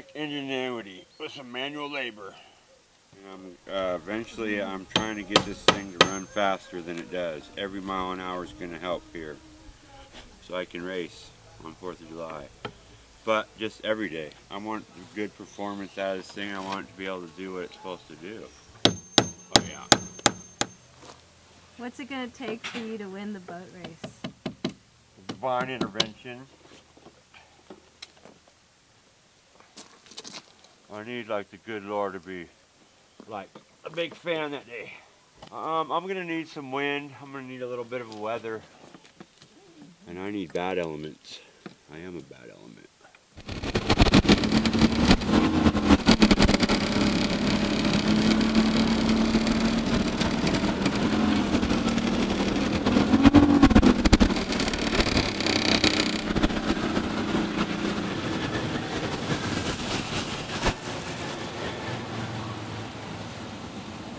connect ingenuity with some manual labor. And eventually I'm trying to get this thing to run faster than it does. Every mile an hour is going to help here, so I can race on 4th of July. But just every day. I want a good performance out of this thing. I want it to be able to do what it's supposed to do. Oh yeah. What's it going to take for you to win the boat race? Divine intervention. I need like the good Lord to be like a big fan that day. I'm gonna need some wind. I'm gonna need a little bit of weather. And I need bad elements. I am a bad element.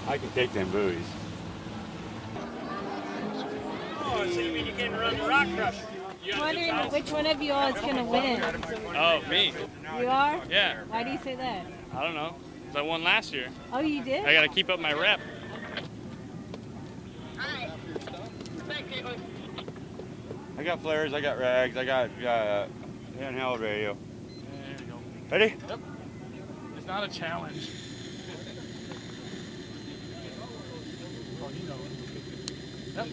I can take them buoys. Oh, so you mean you can't run the rock crusher? I'm wondering which one of you all is going to win. Oh, me. You are? Yeah. Why do you say that? I don't know. 'Cause I won last year. Oh, you did? I got to keep up my rep. I got flares, I got rags, I got handheld radio. There you go. Ready? Yep. It's not a challenge. Yep.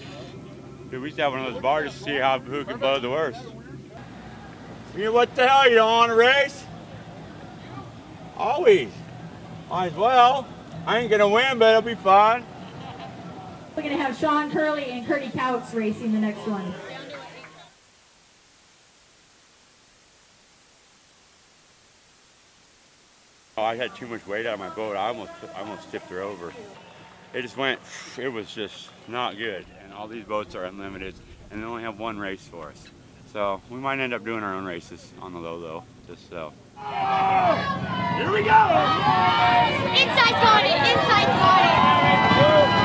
Dude, we used to have one of those bars to see who could blow the worst. You know what the hell, you don't want to race? Always. Might as well. I ain't gonna win, but it'll be fun. We're going to have Shawn Curley and Curley Couch racing the next one. Oh, I had too much weight out of my boat. I almost tipped her over. It just went, it was just not good. And all these boats are unlimited, and they only have one race for us. So we might end up doing our own races on the low, just so. Here we go! Inside's got it! Inside's got it!